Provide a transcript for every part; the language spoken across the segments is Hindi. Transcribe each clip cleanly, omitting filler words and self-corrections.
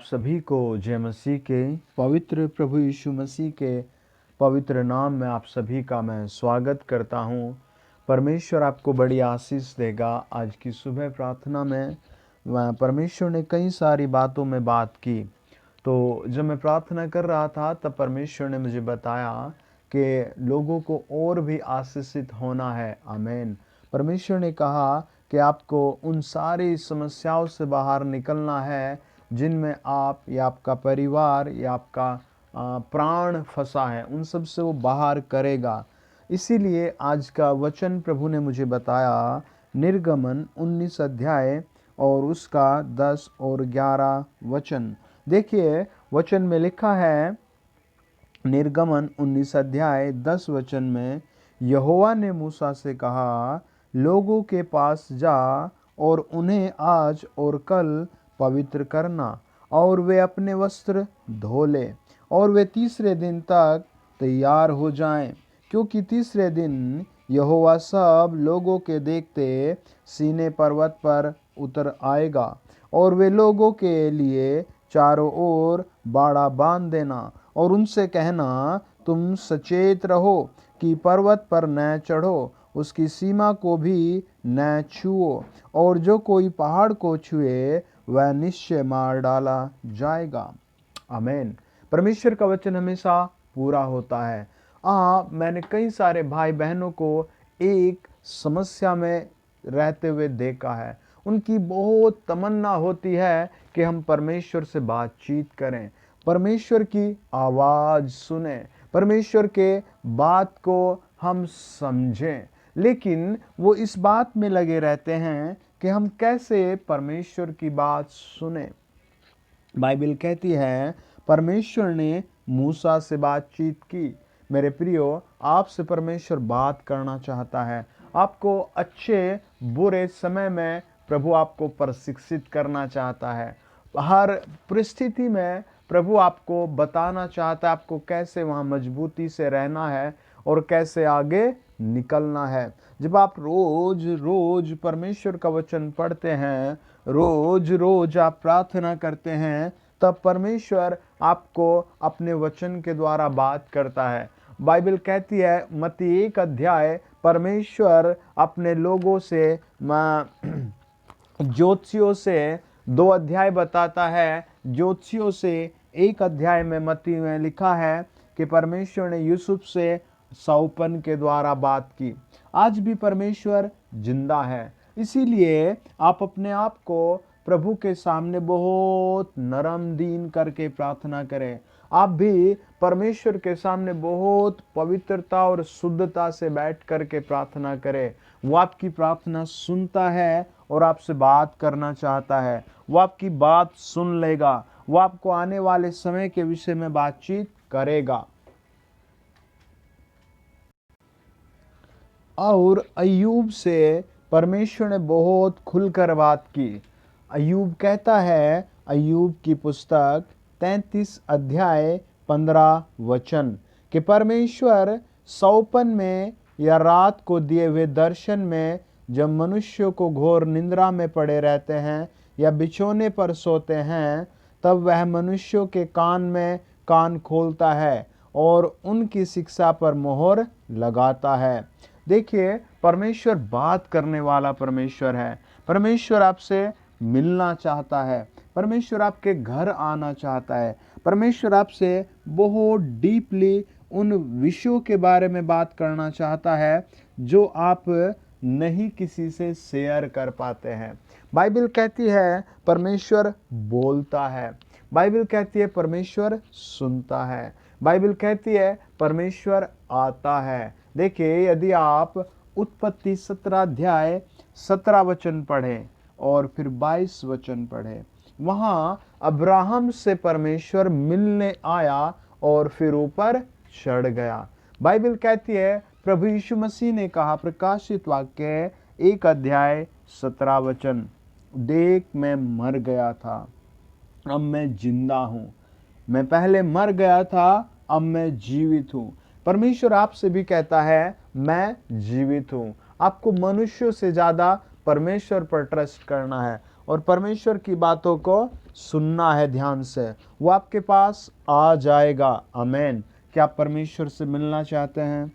सभी को जय मसीह के पवित्र प्रभु यीशु मसीह के पवित्र नाम में आप सभी का मैं स्वागत करता हूं। परमेश्वर आपको बड़ी आशीष देगा। आज की सुबह प्रार्थना में परमेश्वर ने कई सारी बातों में बात की। तो जब मैं प्रार्थना कर रहा था तब परमेश्वर ने मुझे बताया कि लोगों को और भी आशीषित होना है। आमीन। परमेश्वर ने कहा कि आपको उन सारी समस्याओं से बाहर निकलना है जिनमें आप या आपका परिवार या आपका प्राण फंसा है, उन सब से वो बाहर करेगा। इसीलिए आज का वचन प्रभु ने मुझे बताया, निर्गमन 19 अध्याय और उसका 10 और 11 वचन। देखिए वचन में लिखा है, निर्गमन 19 अध्याय 10 वचन में, यहोवा ने मूसा से कहा, लोगों के पास जा और उन्हें आज और कल पवित्र करना, और वे अपने वस्त्र धो ले और वे तीसरे दिन तक तैयार हो जाएं, क्योंकि तीसरे दिन यहोवा सब लोगों के देखते सीने पर्वत पर उतर आएगा। और वे लोगों के लिए चारों ओर बाड़ा बांध देना और उनसे कहना, तुम सचेत रहो कि पर्वत पर न चढ़ो, उसकी सीमा को भी न छुओ, और जो कोई पहाड़ को छुए वह निश्चय मार डाला जाएगा। आमीन। परमेश्वर का वचन हमेशा पूरा होता है। मैंने कई सारे भाई बहनों को एक समस्या में रहते हुए देखा है। उनकी बहुत तमन्ना होती है कि हम परमेश्वर से बातचीत करें, परमेश्वर की आवाज़ सुने, परमेश्वर के बात को हम समझें, लेकिन वो इस बात में लगे रहते हैं कि हम कैसे परमेश्वर की बात सुने। बाइबल कहती है परमेश्वर ने मूसा से बातचीत की। मेरे प्रियो, आपसे परमेश्वर बात करना चाहता है। आपको अच्छे बुरे समय में प्रभु आपको प्रशिक्षित करना चाहता है। हर परिस्थिति में प्रभु आपको बताना चाहता है आपको कैसे वहाँ मजबूती से रहना है और कैसे आगे निकलना है। जब आप रोज रोज परमेश्वर का वचन पढ़ते हैं, रोज रोज आप प्रार्थना करते हैं, तब परमेश्वर आपको अपने वचन के द्वारा बात करता है। बाइबल कहती है मत्ती 1 अध्याय, परमेश्वर अपने लोगों से ज्योतिषियों से 2 अध्याय बताता है। ज्योतिषियों से 1 अध्याय में मत्ती में लिखा है कि परमेश्वर ने यूसुफ से सौपन के द्वारा बात की। आज भी परमेश्वर जिंदा है, इसीलिए आप अपने आप को प्रभु के सामने बहुत नरम दीन करके प्रार्थना करें। आप भी परमेश्वर के सामने बहुत पवित्रता और शुद्धता से बैठ करके प्रार्थना करें। वो आपकी प्रार्थना सुनता है और आपसे बात करना चाहता है। वो आपकी बात सुन लेगा, वो आपको आने वाले समय के विषय में बातचीत करेगा। और अय्यूब से परमेश्वर ने बहुत खुलकर बात की। अय्यूब कहता है, अय्यूब की पुस्तक 33 अध्याय 15 वचन, कि परमेश्वर सौपन में या रात को दिए हुए दर्शन में जब मनुष्यों को घोर निंद्रा में पड़े रहते हैं या बिछोने पर सोते हैं, तब वह मनुष्यों के कान में कान खोलता है और उनकी शिक्षा पर मोहर लगाता है। देखिए, परमेश्वर बात करने वाला परमेश्वर है। परमेश्वर आपसे मिलना चाहता है, परमेश्वर आपके घर आना चाहता है, परमेश्वर आपसे बहुत डीपली उन विषयों के बारे में बात करना चाहता है जो आप नहीं किसी से शेयर कर पाते हैं। बाइबल कहती है परमेश्वर बोलता है, बाइबल कहती है परमेश्वर सुनता है, बाइबल कहती है परमेश्वर आता है। देखिए, यदि आप उत्पत्ति 17 अध्याय 17 वचन पढ़ें और फिर 22 वचन पढ़ें, वहाँ अब्राहम से परमेश्वर मिलने आया और फिर ऊपर चढ़ गया। बाइबल कहती है प्रभु यीशु मसीह ने कहा, प्रकाशित वाक्य 1 अध्याय 17 वचन, देख मैं मर गया था, अब मैं जिंदा हूँ, मैं पहले मर गया था, अब मैं जीवित हूँ। परमेश्वर आपसे भी कहता है मैं जीवित हूँ। आपको मनुष्यों से ज़्यादा परमेश्वर पर ट्रस्ट करना है। और परमेश्वर की बातों को सुनना है ध्यान से, वो आपके पास आ जाएगा। आमीन। क्या आप परमेश्वर से मिलना चाहते हैं?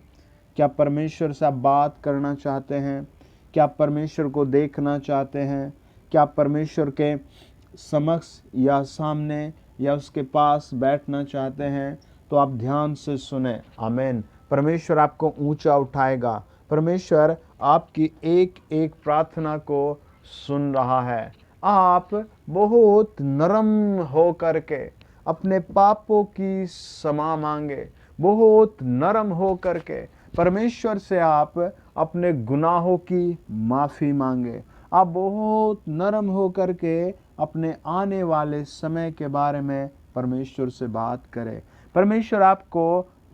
क्या परमेश्वर से आप बात करना चाहते हैं? क्या आप परमेश्वर को देखना चाहते हैं? क्या आप परमेश्वर के समक्ष या सामने या उसके पास बैठना चाहते हैं? तो आप ध्यान से सुने। आमीन। परमेश्वर आपको ऊंचा उठाएगा। परमेश्वर आपकी एक एक प्रार्थना को सुन रहा है। आप बहुत नरम हो करके अपने पापों की क्षमा मांगे, बहुत नरम हो करके परमेश्वर से आप अपने गुनाहों की माफ़ी मांगे। आप बहुत नरम हो करके अपने आने वाले समय के बारे में परमेश्वर से बात करें। परमेश्वर आपको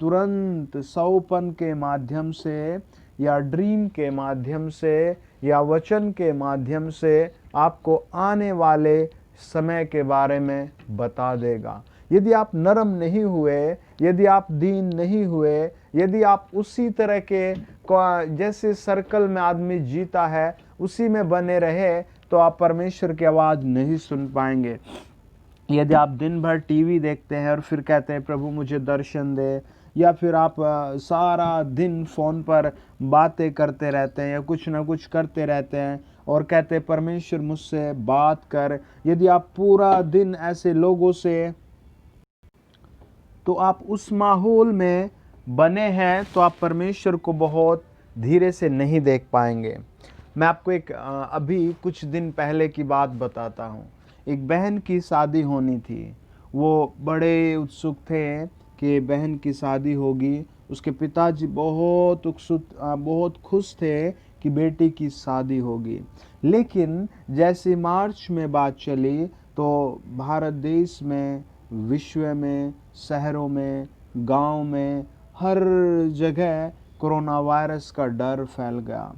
तुरंत सौपन के माध्यम से या ड्रीम के माध्यम से या वचन के माध्यम से आपको आने वाले समय के बारे में बता देगा। यदि आप नरम नहीं हुए, यदि आप दीन नहीं हुए, यदि आप उसी तरह के जैसे सर्कल में आदमी जीता है उसी में बने रहे, तो आप परमेश्वर की आवाज़ नहीं सुन पाएंगे। यदि आप दिन भर टीवी देखते हैं और फिर कहते हैं प्रभु मुझे दर्शन दे, या फिर आप सारा दिन फ़ोन पर बातें करते रहते हैं या कुछ ना कुछ करते रहते हैं और कहते हैं परमेश्वर मुझसे बात कर, यदि आप पूरा दिन ऐसे लोगों से, तो आप उस माहौल में बने हैं तो आप परमेश्वर को बहुत धीरे से नहीं देख पाएंगे। मैं आपको एक अभी कुछ दिन पहले की बात बताता हूँ। एक बहन की शादी होनी थी। वो बड़े उत्सुक थे कि बहन की शादी होगी। उसके पिताजी बहुत बहुत खुश थे कि बेटी की शादी होगी। लेकिन जैसे मार्च में बात चली तो भारत देश में, विश्व में, शहरों में, गांव में, हर जगह कोरोना वायरस का डर फैल गया।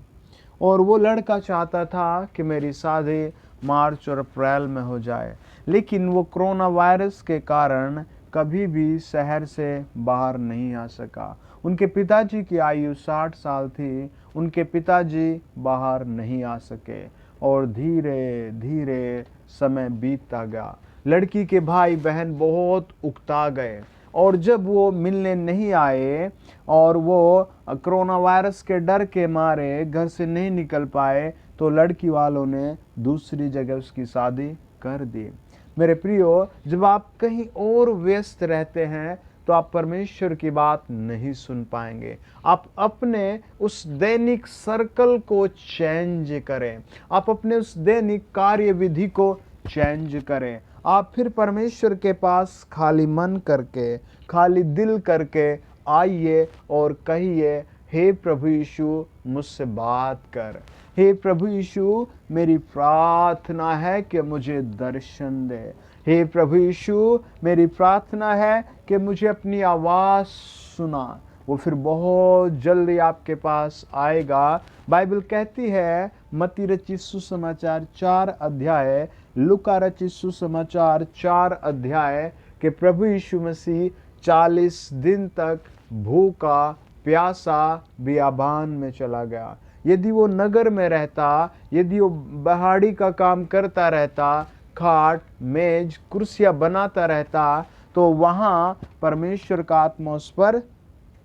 और वो लड़का चाहता था कि मेरी शादी मार्च और अप्रैल में हो जाए, लेकिन वो कोरोना वायरस के कारण कभी भी शहर से बाहर नहीं आ सका। उनके पिताजी की आयु 60 साल थी, उनके पिताजी बाहर नहीं आ सके और धीरे धीरे समय बीतता गया। लड़की के भाई बहन बहुत उकता गए और जब वो मिलने नहीं आए और वो कोरोना वायरस के डर के मारे घर से नहीं निकल पाए, तो लड़की वालों ने दूसरी जगह उसकी शादी कर दी। मेरे प्रियो, जब आप कहीं और व्यस्त रहते हैं तो आप परमेश्वर की बात नहीं सुन पाएंगे। आप अपने उस दैनिक सर्कल को चेंज करें, आप अपने उस दैनिक कार्य विधि को चेंज करें। आप फिर परमेश्वर के पास खाली मन करके, खाली दिल करके आइए और कहिए, हे प्रभु यीशु मुझसे बात कर। हे प्रभु यीशु, मेरी प्रार्थना है कि मुझे दर्शन दे। हे प्रभु यीशु, मेरी प्रार्थना है कि मुझे अपनी आवाज़ सुना। वो फिर बहुत जल्दी आपके पास आएगा। बाइबल कहती है मत्ती रचित सुसमाचार 4 अध्याय, लूका रचित सुसमाचार 4 अध्याय कि प्रभु यीशु मसीह 40 दिन तक भूखा प्यासा बियाबान में चला गया। यदि वो नगर में रहता, यदि वो बहाड़ी का काम करता रहता, खाट मेज कुर्सियाँ बनाता रहता, तो वहाँ परमेश्वर का आत्मा उस पर,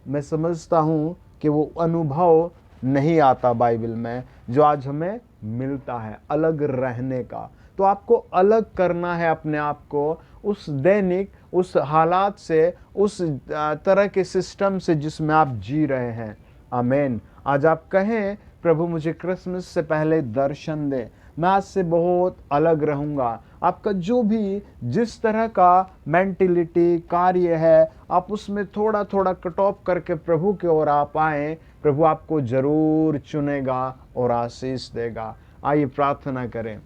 मैं समझता हूँ कि वो अनुभव नहीं आता बाइबल में जो आज हमें मिलता है अलग रहने का। तो आपको अलग करना है अपने आप को उस दैनिक, उस हालात से, उस तरह के सिस्टम से जिसमें आप जी रहे हैं। आमीन। आज आप कहें प्रभु मुझे क्रिसमस से पहले दर्शन दे, मैं आज से बहुत अलग रहूँगा। आपका जो भी जिस तरह का मेंटिलिटी कार्य है, आप उसमें थोड़ा थोड़ा कट ऑफ करके प्रभु की ओर आप आएँ, प्रभु आपको जरूर चुनेगा और आशीष देगा। आइए प्रार्थना करें।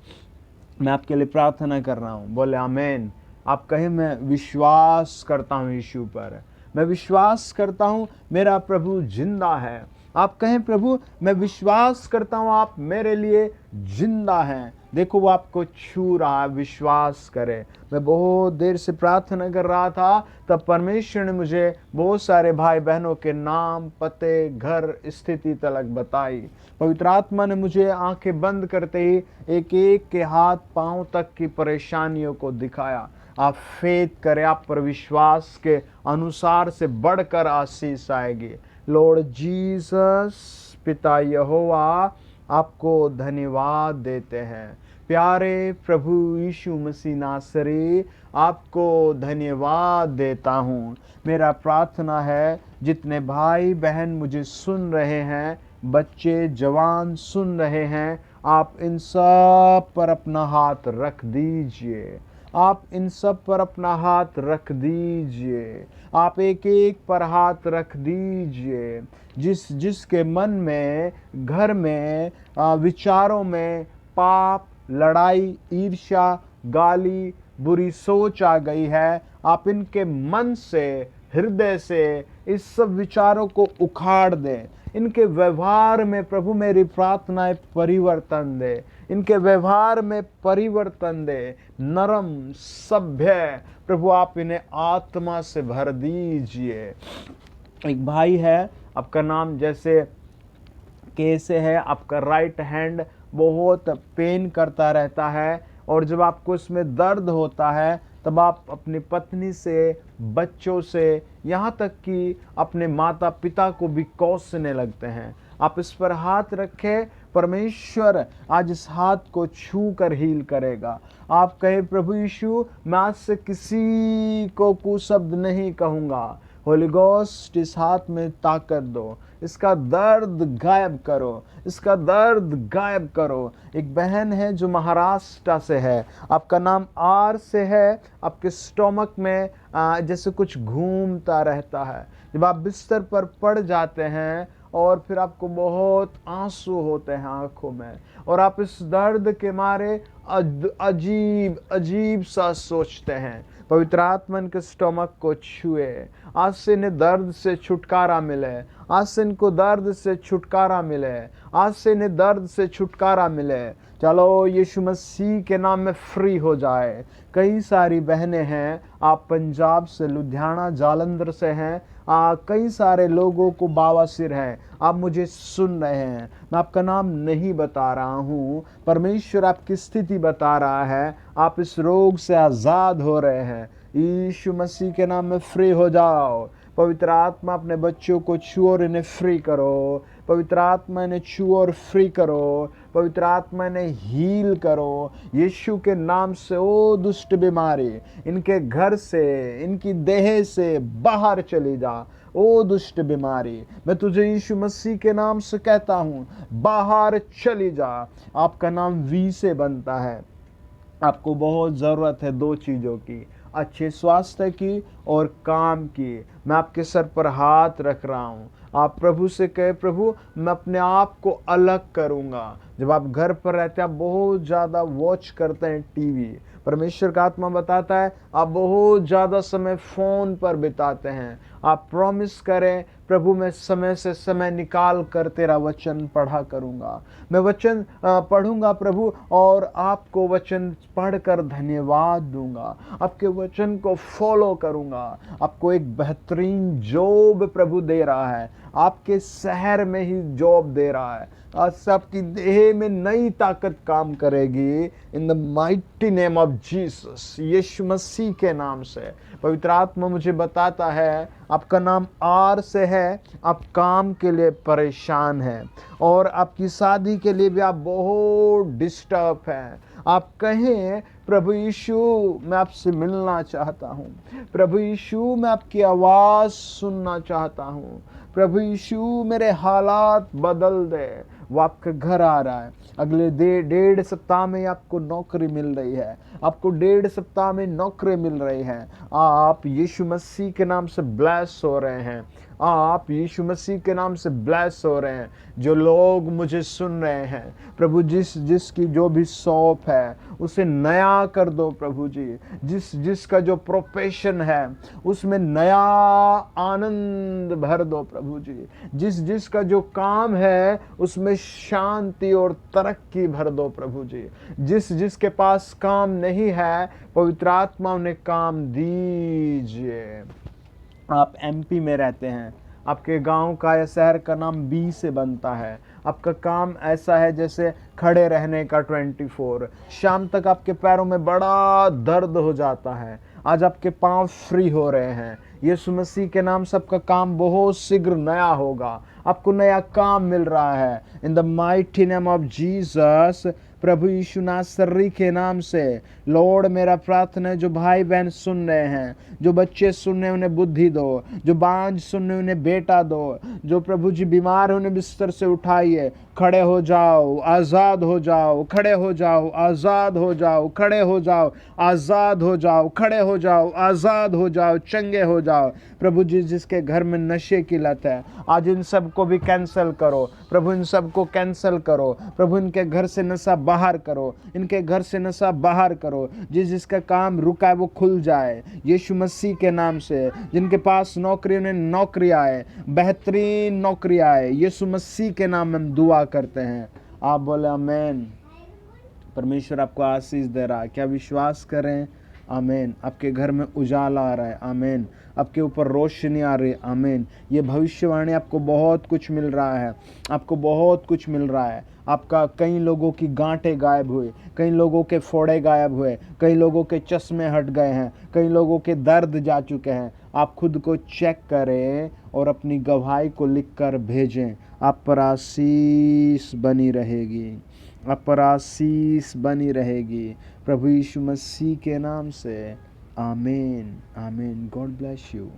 मैं आपके लिए प्रार्थना कर रहा हूँ, बोले आमीन। आप कहें मैं विश्वास करता हूँ यीशु पर, मैं विश्वास करता हूँ मेरा प्रभु जिंदा है। आप कहें प्रभु मैं विश्वास करता हूँ आप मेरे लिए जिंदा हैं। देखो वो आपको छू रहा है, विश्वास करें। मैं बहुत देर से प्रार्थना कर रहा था, तब परमेश्वर ने मुझे बहुत सारे भाई बहनों के नाम, पते, घर, स्थिति तलक बताई। पवित्र आत्मा ने मुझे आंखें बंद करते ही एक एक के हाथ पांव तक की परेशानियों को दिखाया। आप फेथ करें, आप पर विश्वास के अनुसार से बढ़कर आशीष आएगी। लॉर्ड जीसस, पिता यहोवा, आपको धन्यवाद देते हैं। प्यारे प्रभु यीशु मसीह नासरी, आपको धन्यवाद देता हूँ। मेरा प्रार्थना है जितने भाई बहन मुझे सुन रहे हैं, बच्चे जवान सुन रहे हैं, आप इन सब पर अपना हाथ रख दीजिए। आप इन सब पर अपना हाथ रख दीजिए। आप एक एक पर हाथ रख दीजिए। जिसके मन में, घर में, विचारों में पाप, लड़ाई, ईर्ष्या, गाली, बुरी सोच आ गई है, आप इनके मन से, हृदय से इस सब विचारों को उखाड़ दें। इनके व्यवहार में प्रभु मेरी प्रार्थना है परिवर्तन दे। इनके व्यवहार में परिवर्तन दे। नरम, सभ्य प्रभु आप इन्हें आत्मा से भर दीजिए। एक भाई है, आपका नाम जैसे कैसे है, आपका राइट हैंड बहुत पेन करता रहता है, और जब आपको इसमें दर्द होता है तब आप अपनी पत्नी से, बच्चों से, यहाँ तक कि अपने माता पिता को भी कोसने लगते हैं। आप इस पर हाथ रखें, परमेश्वर आज इस हाथ को छू कर हील करेगा। आप कहे प्रभु यीशु, मैं आज से किसी को कुशब्द नहीं कहूँगा। होली गोस्ट इस हाथ में ताकत दो, इसका दर्द गायब करो, इसका दर्द गायब करो। एक बहन है जो महाराष्ट्र से है, आपका नाम आर से है, आपके स्टोमक में जैसे कुछ घूमता रहता है। जब आप बिस्तर पर पड़ जाते हैं और फिर आपको बहुत आंसू होते हैं आंखों में, और आप इस दर्द के मारे अजीब अजीब सा सोचते हैं। पवित्र आत्मा के स्टोमक को छुए, आज से इन्हें दर्द से छुटकारा मिले, आज से इनको दर्द से छुटकारा मिले, आज से इन्हें दर्द से छुटकारा मिले। चलो यीशु मसीह के नाम में फ्री हो जाए। कई सारी बहनें हैं, आप पंजाब से, लुधियाना, जालंधर से हैं, कई सारे लोगों को बावासीर है, आप मुझे सुन रहे हैं। मैं आपका नाम नहीं बता रहा हूँ, परमेश्वर आपकी स्थिति बता रहा है। आप इस रोग से आज़ाद हो रहे हैं। यीशु मसीह के नाम में फ्री हो जाओ। पवित्र आत्मा अपने बच्चों को छू और इन्हें फ्री करो। पवित्र आत्मा इन्हें छू और फ्री करो। पवित्र आत्मा इन्हें हील करो यीशु के नाम से। ओ दुष्ट बीमारी इनके घर से, इनकी देह से बाहर चली जा। ओ दुष्ट बीमारी, मैं तुझे यीशु मसीह के नाम से कहता हूँ, बाहर चली जा। आपका नाम वी से बनता है। आपको बहुत ज़रूरत है दो चीज़ों की, अच्छे स्वास्थ्य की और काम की। मैं आपके सर पर हाथ रख रहा हूँ। आप प्रभु से कहे, प्रभु मैं अपने आप को अलग करूँगा। जब आप घर पर रहते हैं, आप बहुत ज़्यादा वॉच करते हैं टीवी, परमेश्वर का आत्मा बताता है आप बहुत ज़्यादा समय फ़ोन पर बिताते हैं। आप प्रॉमिस करें, प्रभु मैं समय से समय निकाल कर तेरा वचन पढ़ा करूँगा। मैं वचन पढ़ूँगा प्रभु, और आपको वचन पढ़कर धन्यवाद दूंगा। आपके वचन को फॉलो करूँगा। आपको एक बेहतरीन जॉब प्रभु दे रहा है, आपके शहर में ही जॉब दे रहा है। आज से आपकी देह में नई ताकत काम करेगी in the mighty name of Jesus, यीशु मसीह के नाम से। पवित्र आत्मा मुझे बताता है आपका नाम आर से है, आप काम के लिए परेशान हैं और आपकी शादी के लिए भी आप बहुत डिस्टर्ब हैं। आप कहें प्रभु यीशु मैं आपसे मिलना चाहता हूँ, प्रभु यीशु मैं आपकी आवाज़ सुनना चाहता हूँ, प्रभु यीशु मेरे हालात बदल दे। वो आपके घर आ रहा है। अगले डेढ़ सप्ताह में आपको नौकरी मिल रही है, आपको 1.5 सप्ताह में नौकरी मिल रही है। आप यीशु मसीह के नाम से ब्लेस हो रहे हैं। आप यीशु मसीह के नाम से ब्लेस हो रहे हैं। जो लोग मुझे सुन रहे हैं प्रभु, जिसकी जो भी शॉप है उसे नया कर दो प्रभु जी। जिसका जो प्रोफेशन है उसमें नया आनंद भर दो प्रभु जी। जिसका जो काम है उसमें शांति और तरक्की भर दो प्रभु जी। जिसके पास काम नहीं है पवित्र आत्मा उन्हें काम दीजिए। आप एमपी में रहते हैं, आपके गांव का या शहर का नाम बी से बनता है। आपका काम ऐसा है जैसे खड़े रहने का 24, शाम तक आपके पैरों में बड़ा दर्द हो जाता है, आज आपके पांव फ्री हो रहे हैं। यीशु मसीह के नाम से आपका काम बहुत शीघ्र नया होगा, आपको नया काम मिल रहा है। In the mighty name of Jesus, प्रभु यीशु नासरी के नाम से लॉर्ड, मेरा प्रार्थना है जो भाई बहन सुन रहे हैं, जो बच्चे सुन रहे हैं उन्हें बुद्धि दो, जो बांझ सुन रहे हैं उन्हें बेटा दो, जो प्रभु जी बीमार हैं उन्हें बिस्तर से उठाइए। खड़े हो जाओ, आज़ाद हो जाओ, खड़े हो जाओ, आज़ाद हो जाओ, खड़े हो जाओ, आज़ाद हो जाओ, खड़े हो जाओ, आज़ाद हो जाओ, चंगे हो जाओ। प्रभु जी जिसके घर में नशे की लत है आज इन सब को भी कैंसिल करो प्रभु, इन सब को कैंसिल करो प्रभु, इनके घर से नशा बाहर करो, इनके घर से नशा बाहर करो। जिसका काम रुका है वो खुल जाए यीशु मसीह के नाम से। जिनके पास नौकरी उन्हें नौकरी आए, बेहतरीन नौकरी आए, यीशु मसीह के नाम में हम दुआ करते हैं। आप बोले आमीन। परमेश्वर आपको आशीष दे रहा है, क्या विश्वास करें? आमीन। आपके घर में उजाला आ रहा है, आमीन। आपके ऊपर रोशनी आ रही है, आमीन। ये भविष्यवाणी आपको बहुत कुछ मिल रहा है, आपको बहुत कुछ मिल रहा है। आपका कई लोगों की गांठें गायब हुई, कई लोगों के फोड़े गायब हुए, कई लोगों के चश्मे हट गए हैं, कई लोगों के दर्द जा चुके हैं। आप खुद को चेक करें और अपनी गवाही को लिखकर भेजें। आप पर आशीष बनी रहेगी, आप पर आशीष बनी रहेगी प्रभु यीशु मसीह के नाम से। आमीन, आमीन। God bless you.